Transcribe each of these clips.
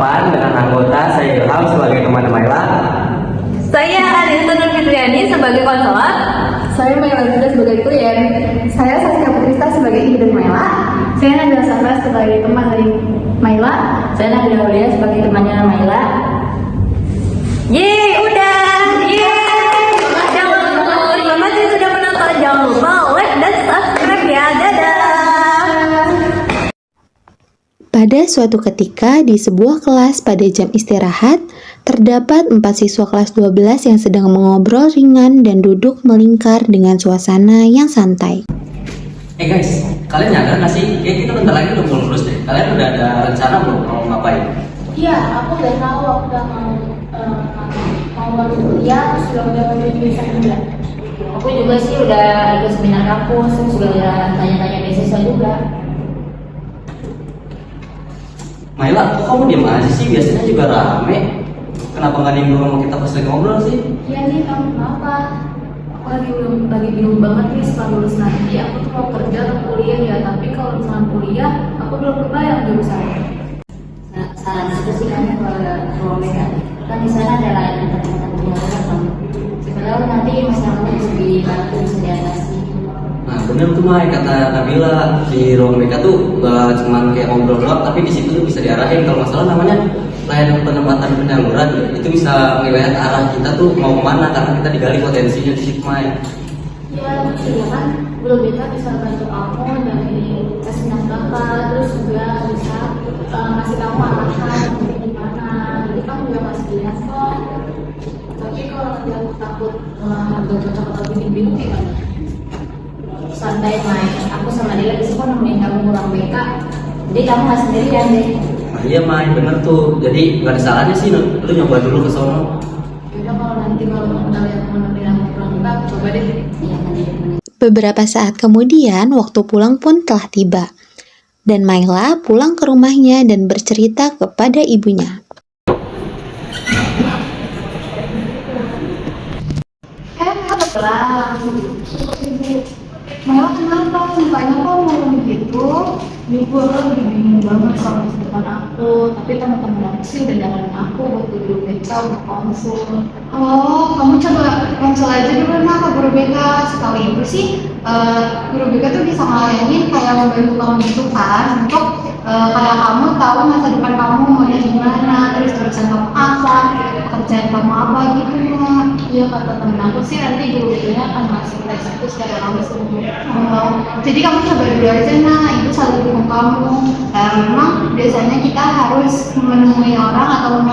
sarapan dengan anggota saya Ilham sebagai teman Maila. Saya Arinta Nur Fitriani sebagai konselor. Saya Maila Zuda sebagai klien. Saya Saskia Putrista sebagai ibu dari Maila. Saya Nabila Safra sebagai teman dari Maila. Saya Nabila Aulia sebagai temannya Maila. Yeay, udah. Yeay. Terima kasih sudah menonton. Jangan lupa like dan subscribe ya. Dadah. Pada suatu ketika di sebuah kelas pada jam istirahat, terdapat 4 siswa kelas 12 yang sedang mengobrol ringan dan duduk melingkar dengan suasana yang santai. Guys, kalian nyadar nggak sih? Kayak kita bentar lagi udah mau lulus deh. Kalian udah ada rencana belum mau ngapain? Iya, aku udah tahu. Aku udah mau masuk kuliah, terus udah mau jadi jurusan. Aku juga sih udah ikut seminar kampus, terus juga udah tanya-tanya beasiswa juga. Maila, kok kamu diam aja sih? Biasanya juga rame. Kenapa nggak nimbrung sama kita pas lagi ngobrol sih? Iya nih, kamu kenapa? Aku lagi bingung banget nih setelah lulus nanti. Aku tuh mau kerja atau kuliah ya, tapi kalau misalnya kuliah, aku belum kebayang jurusannya. Saran aku sih kamu ke ruang mereka. Kan di sana ada layanan penempatan penyaluran kamu. Siapa tahu nanti masalah kamu bisa dibantu, bisa diatasi. Nah bener tuh Mai, kata Nabila, di ruang BK tuh gak cuma kayak ngobrol doang, tapi di situ tuh bisa diarahin. Kalau masalah namanya layanan penempatan penyaluran, itu bisa ngelihat arah kita tuh mau kemana, karena kita digali potensinya di situ Mai. Ya, iya kan, belum bisa bantu aku dari tes minat bakat, terus juga bisa ngasih kamu arahan nanti gimana. Jadi kamu juga masih lihat kok. Tapi kalau nanti aku takut gak cocok atau bingung gimana? Santai main, aku sama dia bisa kok nemenin kamu pulang BK. Jadi kamu nggak sendirian deh. Nah, iya Mai, bener tuh. Jadi gak ada salahnya sih, lu nyoba dulu ke sono. Yaudah kalau nanti kalau kalian mau nemenin aku pulang BK, coba deh. Iya nanti. Beberapa saat kemudian, waktu pulang pun telah tiba. Dan Maila pulang ke rumahnya dan bercerita kepada ibunya. Lah, Malah kenapa? Mukanya kok ngomong gitu? Ya gue lagi bingung banget sama masa depan aku. Tapi teman-teman aku sih udah nyaranin aku buat guru BK untuk konsul. Oh, kamu coba konsul aja dulu nah ke guru BK. Setahu ibu sih, guru BK tuh bisa ngelayanin kayak membantu kamu gitu kan, untuk kayak kamu tahu masa depan kamu mau jadi gimana, terus jurusan kamu apa, pekerjaan kamu apa gitu Mak. Iya kata temen aku sih nanti guru BK-nya akan ngasih tes itu secara langsung. Jadi kamu coba dulu aja nah, itu selalu dukung kamu. Memang biasanya kita harus menemui orang atau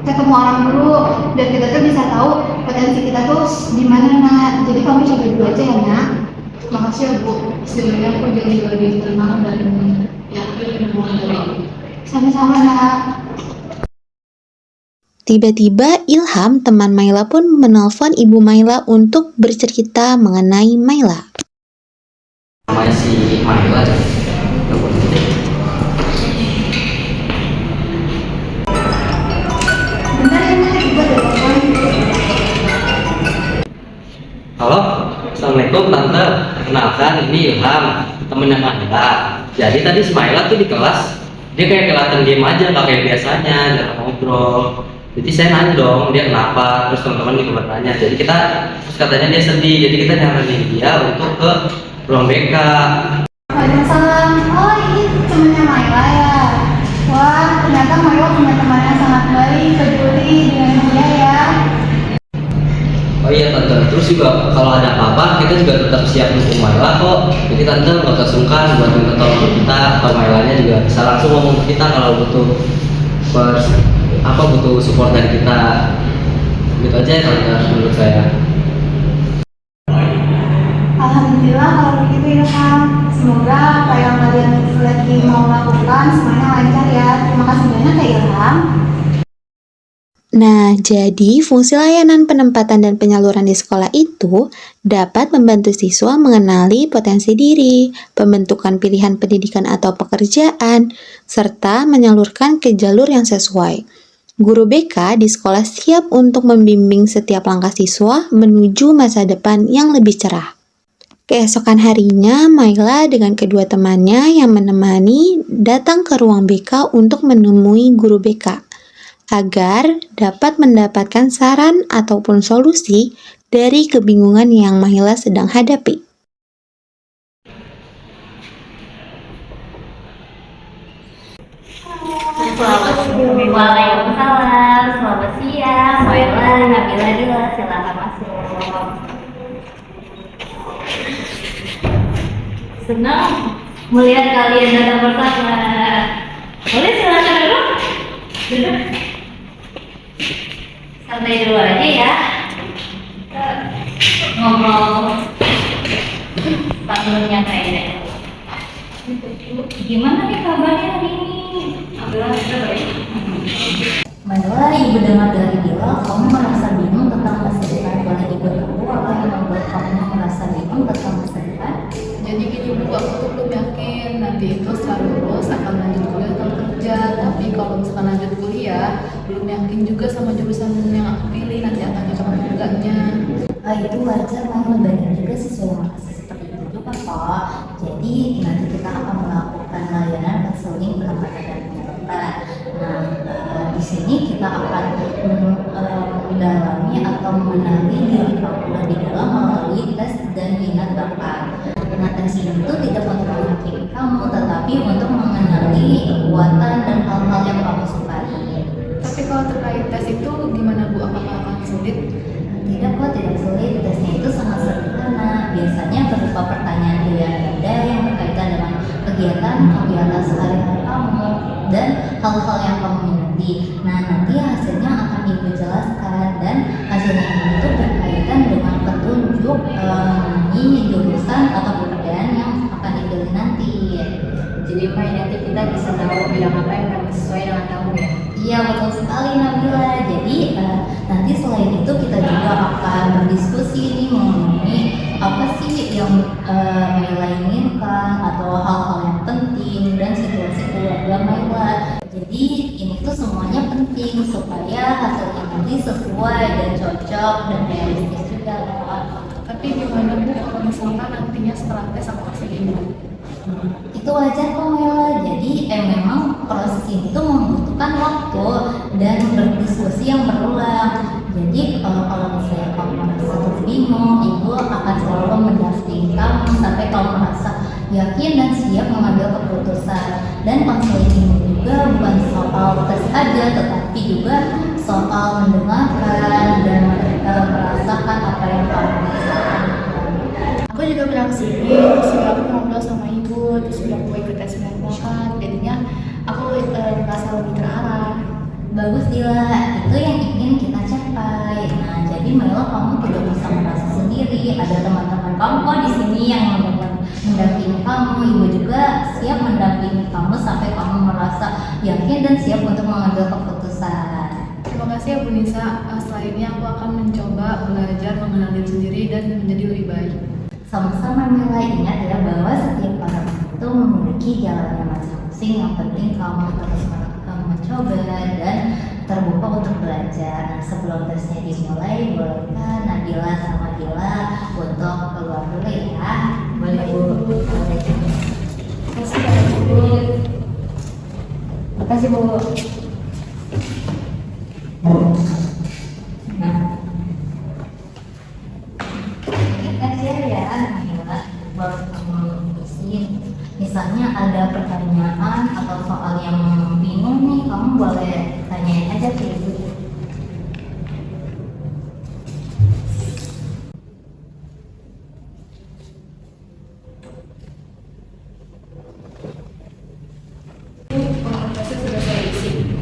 ketemu orang dulu, dan kita tuh bisa tahu potensi kita tuh di mana nah. Jadi kamu coba dulu aja ya nak. Makasih ya Bu, sebenarnya aku jadi lebih tenang dan yakin dengan dari sama-sama nak. Tiba-tiba Ilham, teman Maila pun menelpon ibu Maila untuk bercerita mengenai Maila. Namanya si Maila deh. Bentar ya nak, ibu ada telepon. Halo, Assalamualaikum Tante. Kenalkan, ini Ilham, temennya Maila. Jadi tadi si Maila tuh di kelas, dia kayak kelihatan diem aja, gak kayak biasanya, jarang ngobrol. Jadi saya nanya dong, dia kenapa, terus teman-teman juga bertanya. Jadi terus katanya dia sedih, jadi kita nyaranin dia untuk ke ruang BK. Waalaikumsalam. Oh ini temannya Maila ya. Wah ternyata Maila punya teman yang sangat baik, peduli dengan dia ya. Oh iya Tante, terus juga kalau ada apa-apa kita juga tetap siap dukung Maila kok. Jadi Tante nggak usah sungkan buat minta tolong kita, atau Mailanya juga bisa langsung ngomong ke kita kalau butuh butuh support dari kita. Gitu aja ya Tante menurut saya. Alhamdulillah kalau begitu ya Kak. Semoga apa yang kalian lagi mau lakukan semuanya lancar ya. Terima kasih banyak ya Ilham. Nah, jadi fungsi layanan penempatan dan penyaluran di sekolah itu dapat membantu siswa mengenali potensi diri, pembentukan pilihan pendidikan atau pekerjaan, serta menyalurkan ke jalur yang sesuai. Guru BK di sekolah siap untuk membimbing setiap langkah siswa menuju masa depan yang lebih cerah. Keesokan harinya, Maila dengan kedua temannya yang menemani datang ke ruang BK untuk menemui guru BK. agar dapat mendapatkan saran ataupun solusi dari kebingungan yang Mahila sedang hadapi. Waalaikumsalam, selamat siang. Maila, Nabila, Dila, silakan masuk. Senang melihat kalian datang bersama. Boleh silakan duduk. Duduk. Santai dulu aja ya. Ngobrol sambil nyantai deh. Gimana nih kabarnya hari ini? Alhamdulillah sudah baik. Maila, ibu dengar dari Dila, kamu merasa bingung tentang masa depan keluarga ibu kamu. Apa yang membuat kamu merasa bingung tentang masa depan? Jadi gini Bu, aku tuh belum yakin nanti itu setelah lulus akan lanjut kuliah atau kerja. Tapi kalau misalkan lanjut kuliah, belum yakin juga sama jurusan yang aku pilih nanti akan cocok atau enggaknya. Itu wajar, Maila, banyak juga siswa yang merasa seperti itu juga kok. Jadi nanti kita akan melakukan layanan konseling penempatan dan penyertaan. Nah, di sini kita akan mendalami atau mengenali diri kamu lebih dalam melalui tes dan minat bakat. Nah, tes ini itu tidak untuk menghakimi kamu, tetapi untuk mengenali kekuatan dan hal-hal yang kamu sukai. Tapi kalau terkait tes itu gimana Bu? Apakah akan sulit? Tidak kok, tidak sulit. Tesnya itu sangat sederhana. Biasanya berupa pertanyaan pilihan ganda yang berkaitan dengan kegiatan sehari-hari kamu dan hal-hal yang kamu minati. Nah, nanti hasilnya akan Ibu jelaskan dan hasilnya itu berkaitan dengan petunjuk mengenai jurusan atau pekerjaan yang akan dipilih nanti. Jadi nanti kita bisa tahu bidang apa yang kami sesuai dengan kamu ya. Iya, betul sekali Nabila. Jadi nanti selain itu kita juga akan berdiskusi nih mengenai apa sih yang Maila inginkan atau hal-hal yang penting dan situasi keluarga Maila. Jadi ini tuh semuanya penting supaya hasilnya nanti sesuai dan cocok dan realistis juga. Tapi gimana Bu kalau misalkan nantinya setelah tes aku kasih ini? Itu wajar kok Maila. Jadi memang proses ini tuh membutuhkan waktu dan berdiskusi yang berulang. Jadi kalau misalnya kamu merasa bingung, Ibu akan selalu mendampingi kamu sampai kamu merasa yakin dan siap mengambil keputusan. Dan konseling ini juga bukan soal tes aja, tetapi juga soal mendengarkan dan merasakan apa yang kamu rasakan. Aku juga bilang sini, terus juga aku ngobrol sama Ibu, terus juga aku ikut tes minat bakat. Jadinya aku merasa lebih terarah. Bagus Dila, itu yang ingin kita capai. Nah, jadi Maila kamu tidak bisa merasa sendiri. Ada teman-teman kamu kok di sini yang mendampingi kamu. Ibu juga siap mendampingi kamu sampai kamu merasa yakin dan siap untuk mengambil keputusan. Terima kasih ya Bu Nisa. Setelah ini aku akan mencoba belajar mengenal diri sendiri dan menjadi lebih baik. Sama-sama Mila, ingat ya bahwa setiap orang itu memiliki jalannya masing-masing. Yang penting kamu terus mencoba dan terbuka untuk belajar. Nah, sebelum tesnya dimulai, bolehkah Nabila sama Dila untuk keluar dulu ya? Boleh Bu? Boleh. Terima kasih Bu. Terima kasih Bu. Nah, kasih ya Nabila, baru kamu isi. Misalnya ada pertanyaan atau soal yang bingung nih, kamu boleh tanyain aja ke Ibu.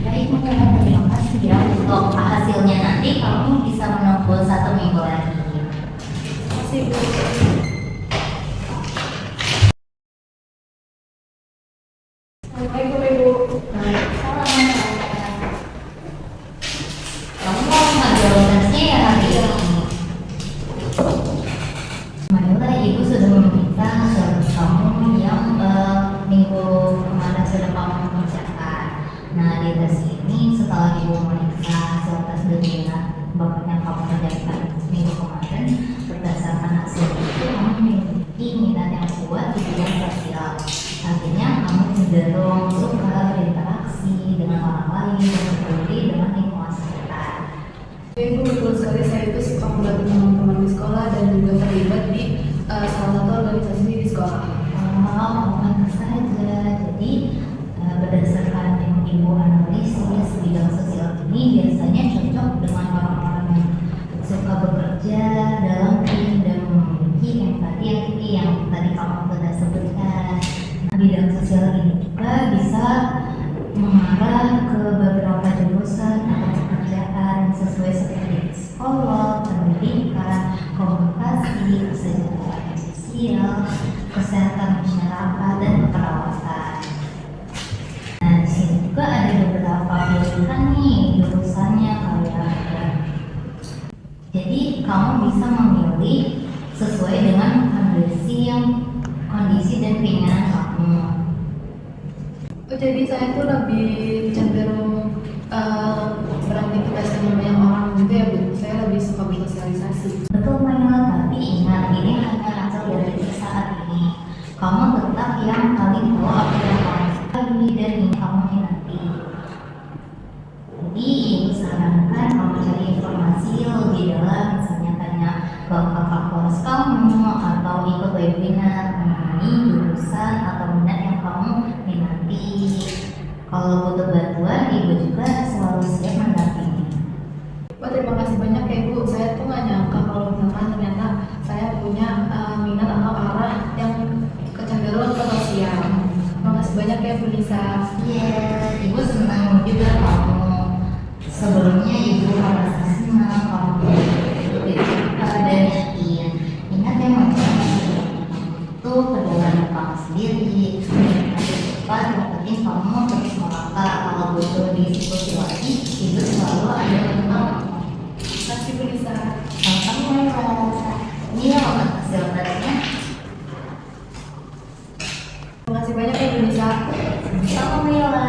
Baik, terima kasih ya. Untuk hasilnya nanti kamu bisa menunggu 1 minggu lagi. Terima kasih Bu. Assalamualaikum Ibu. Kamu mau ngambil tesnya ya hari ini? Maila, Ibu sudah meminta hasil kamu yang minggu kemarin sudah kamu mengerjakan. Nah, di tes ini setelah Ibu memeriksa hasil tes dan bakat yang kamu kerjakan minggu kemarin, berdasarkan hasil itu kamu memiliki minat yang kuat di bidang sosial. Artinya kamu cenderung suka berinteraksi dengan orang lain dan peduli dengan Ibu betul sekali, saya itu suka membantu teman-teman di sekolah dan juga terlibat di salah satu organisasi di sekolah. Oh, pantas saja. Jadi berdasarkan yang ibu analisis, bidang sosial ini biasanya cocok dengan orang-orang yang suka bekerja dalam tim dan memiliki empati yang tadi kamu sudah sebutkan. Nah, bidang sosial ini juga bisa mengarah ke beberapa jurusan atau pekerjaan sesuai seperti psikolog, pendidikan, komunikasi, kesejahteraan sosial, kesehatan masyarakat, dan keperawatan. Nah, di sini juga ada beberapa pilihan nih jurusannya kayak. Jadi kamu bisa memilih sesuai dengan kondisi dan keinginan kamu. Oh, jadi saya tuh lebih cenderung beraktivitas dengan banyak orang gitu ya Bu. Saya lebih suka bersosialisasi. Betul Maila, tapi ingat ini hanya hasil dari saat ini. Kamu tetap yang paling tahu apa yang kamu sukai dan ingin kamu minati. Jadi ibu sarankan kamu cari informasi lebih dalam, misalnya tanya ke kakak kelas kamu atau ikut webinar mengenai jurusan atau minat yang kamu minati. Kalau butuh bantuan, ibu juga selalu siap mendampingi. Wah, terima kasih banyak ya Bu. Saya tuh nggak nyangka kalau misalkan ternyata saya punya minat atau arah yang kecenderungan ke sosial. Terima kasih banyak ya Bu Nisa. Iya, ibu senang juga kamu. Sebelumnya ibu merasa senang kamu dan yakin. Ingat ya itu perjalanan kamu sendiri. Cepat dapetin kamu terus melangkah. Kalau butuh diskusi lagi, ibu selalu ada untuk kamu. Terima kasih Bu Nisa. Sama-sama ya. Ini ya hasil tadinya. Terima kasih banyak ya Bu Nisa. Sama Mila.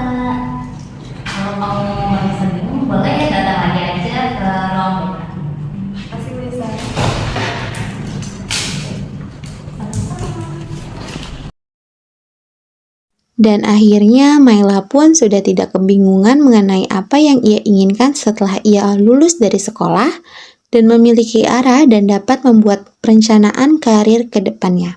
Kalau kamu merasa bingung, boleh datang lagi aja ke ruang BK. Terima kasih Bu Nisa. Dan akhirnya Maila pun sudah tidak kebingungan mengenai apa yang ia inginkan setelah ia lulus dari sekolah dan memiliki arah dan dapat membuat perencanaan karir ke depannya.